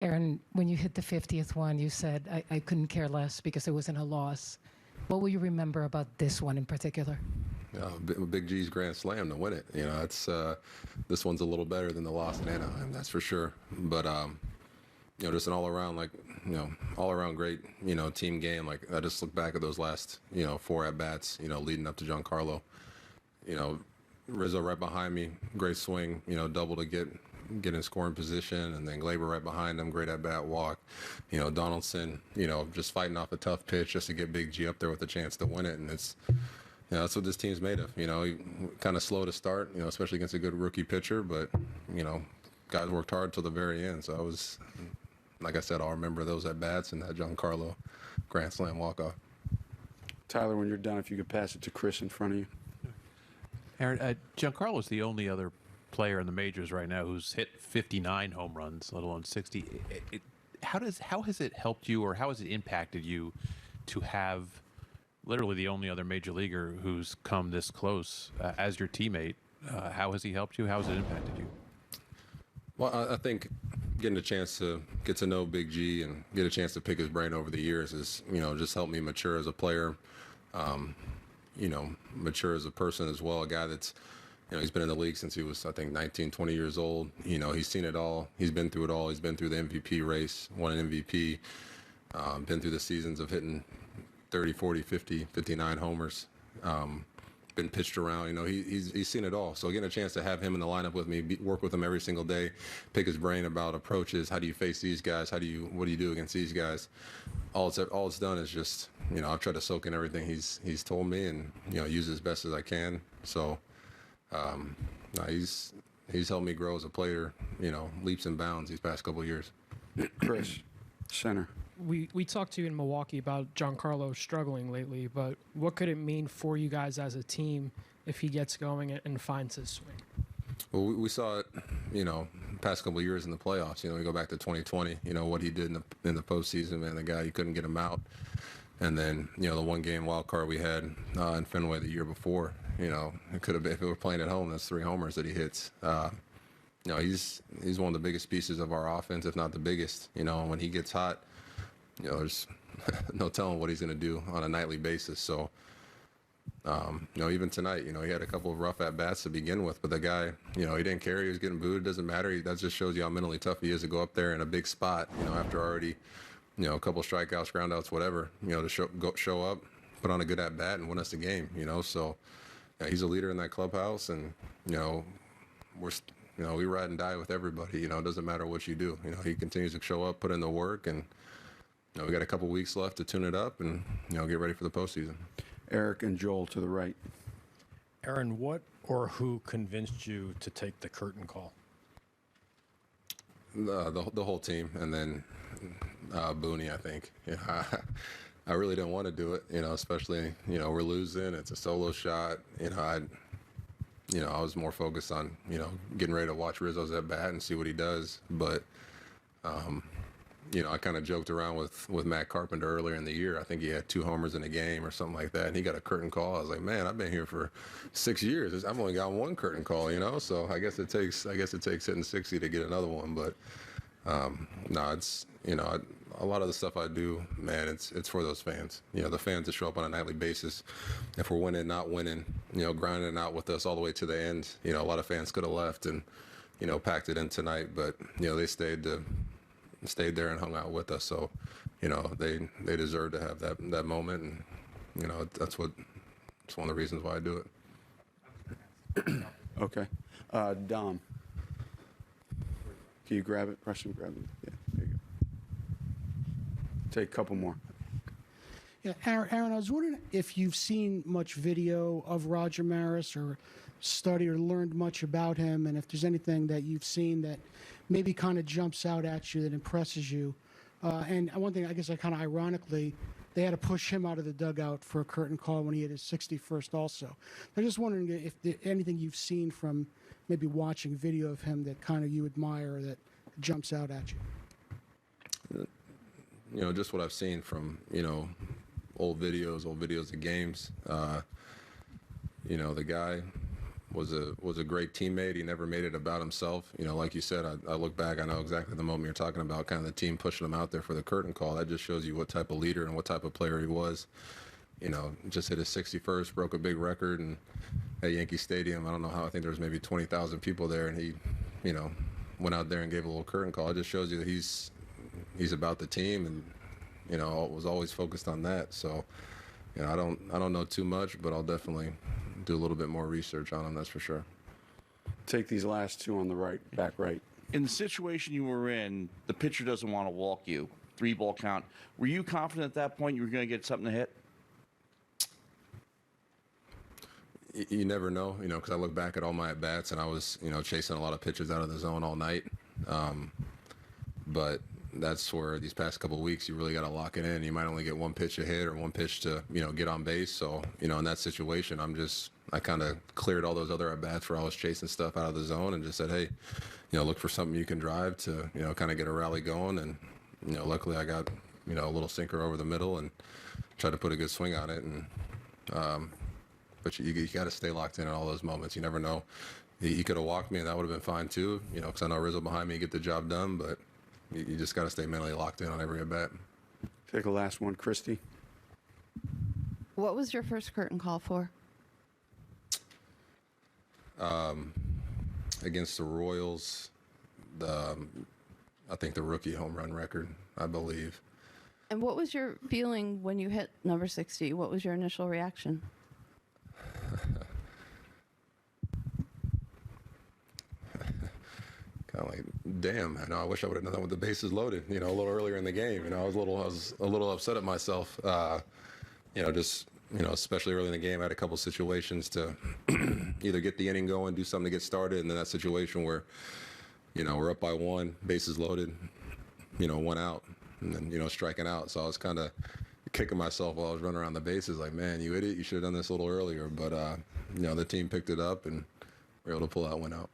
Aaron, when you hit the 50th one, you said, I couldn't care less because it wasn't a loss. What will you remember about this one in particular? Big G's grand slam to win it. It's this one's a little better than the loss in Anaheim, that's for sure. But just an all around all around great team game. Like I just look back at those last four at bats leading up to Giancarlo. You know, Rizzo right behind me, great swing. Double to get in scoring position, and then Glaber right behind him, great at bat, walk. Donaldson, just fighting off a tough pitch just to get Big G up there with a chance to win it, and it's. That's what this team's made of. Kind of slow to start, especially against a good rookie pitcher, but, guys worked hard till the very end. So like I said, I'll remember those at bats and that Giancarlo grand slam walk-off. Tyler, when you're done, if you could pass it to Chris in front of you. Aaron, Giancarlo is the only other player in the majors right now who's hit 59 home runs, let alone 60. How has it helped you, or how has it impacted you to have literally the only other major leaguer who's come this close as your teammate? How has he helped you? How has it impacted you? Well, I think getting a chance to get to know Big G and get a chance to pick his brain over the years is, just helped me mature as a player, mature as a person as well. A guy that's, he's been in the league since he was, I think, 19, 20 years old. He's seen it all. He's been through it all. He's been through the MVP race, won an MVP, been through the seasons of hitting 30, 40, 50, 59 homers, been pitched around. He's seen it all. So getting a chance to have him in the lineup with me, work with him every single day, pick his brain about approaches. How do you face these guys? What do you do against these guys? All it's done is just, I've tried to soak in everything he's told me and, use it as best as I can. So, he's helped me grow as a player, leaps and bounds these past couple of years. Chris, center. We talked to you in Milwaukee about Giancarlo struggling lately, but what could it mean for you guys as a team if he gets going and finds his swing? Well, we saw it, past couple of years in the playoffs. We go back to 2020. What he did in the postseason. Man, the guy, you couldn't get him out. And then the one game wild card we had in Fenway the year before. It could have been, if it were playing at home. That's 3 homers that he hits. He's one of the biggest pieces of our offense, if not the biggest. When he gets hot, there's no telling what he's going to do on a nightly basis. So, even tonight, he had a couple of rough at-bats to begin with, but the guy, he didn't care. He was getting booed. It doesn't matter. That just shows you how mentally tough he is to go up there in a big spot, after already, a couple of strikeouts, groundouts, whatever, to show up, put on a good at-bat and win us the game, So, he's a leader in that clubhouse, and, we ride and die with everybody. It doesn't matter what you do. He continues to show up, put in the work, and we got a couple weeks left to tune it up and, get ready for the postseason. Eric and Joel to the right. Aaron, what or who convinced you to take the curtain call? The whole team, and then Booney, I think. I really didn't want to do it, especially, we're losing. It's a solo shot. I was more focused on, getting ready to watch Rizzo's at bat and see what he does. But, I kind of joked around with Matt Carpenter earlier in the year. I think he had 2 homers in a game or something like that, and he got a curtain call. I was like, man, I've been here for 6 years. I've only got 1 curtain call, So I guess it takes hitting 60 to get another one. But no, it's a lot of the stuff I do, man. It's for those fans. The fans that show up on a nightly basis. If we're winning, not winning, grinding it out with us all the way to the end. A lot of fans could have left and packed it in tonight, but they stayed there and hung out with us. So, they deserve to have that moment, and it's one of the reasons why I do it. Okay. Dom. Can you grab it? Preston, grab it. Yeah, there you go. Take a couple more. Yeah, Aaron, I was wondering if you've seen much video of Roger Maris or studied or learned much about him, and if there's anything that you've seen that maybe kind of jumps out at you that impresses you. And one thing, I guess, kind of ironically, they had to push him out of the dugout for a curtain call when he hit his 61st also. I'm just wondering if anything you've seen from maybe watching video of him that kind of you admire or that jumps out at you. Just what I've seen from, old videos of games. The guy, was a great teammate. He never made it about himself. You know, like you said, I look back, I know exactly the moment you're talking about, kind of the team pushing him out there for the curtain call. That just shows you what type of leader and what type of player he was. You know, just hit his 61st, broke a big record, and at Yankee Stadium, I don't know how, I think there was maybe 20,000 people there, and he, you know, went out there and gave a little curtain call. It just shows you that he's about the team, and you know, was always focused on that. So, you know, I don't know too much, but I'll definitely do a little bit more research on him. That's for sure. Take these last two on the right, back right. In the situation you were in, the pitcher doesn't want to walk you. 3-ball count. Were you confident at that point you were going to get something to hit? You never know, you know, because I look back at all my at bats and I was, you know, chasing a lot of pitches out of the zone all night. But that's where these past couple of weeks you really got to lock it in. You might only get one pitch to hit or one pitch to, you know, get on base. So, you know, in that situation, I kind of cleared all those other at bats where I was chasing stuff out of the zone and just said, hey, you know, look for something you can drive to, you know, kind of get a rally going. And, you know, luckily I got, you know, a little sinker over the middle and tried to put a good swing on it. And, but you got to stay locked in all those moments. You never know. He could have walked me, and that would have been fine too. You know, because I know Rizzo behind me to get the job done. But you just got to stay mentally locked in on every at bat. Take a last one, Christy. What was your first curtain call for? Against the Royals, I think the rookie home run record, I believe. And what was your feeling when you hit number 60? What was your initial reaction? Kind of like, damn, I know. I wish I would have done that with the bases loaded, you know, a little earlier in the game. You know, I was a little upset at myself. You know, just, you know, especially early in the game, I had a couple situations to either get the inning going, do something to get started, and then that situation where, you know, we're up by 1, bases loaded, you know, 1 out, and then, you know, striking out. So I was kind of kicking myself while I was running around the bases, like, man, you idiot, you should have done this a little earlier. But you know, the team picked it up and we were able to pull that one out.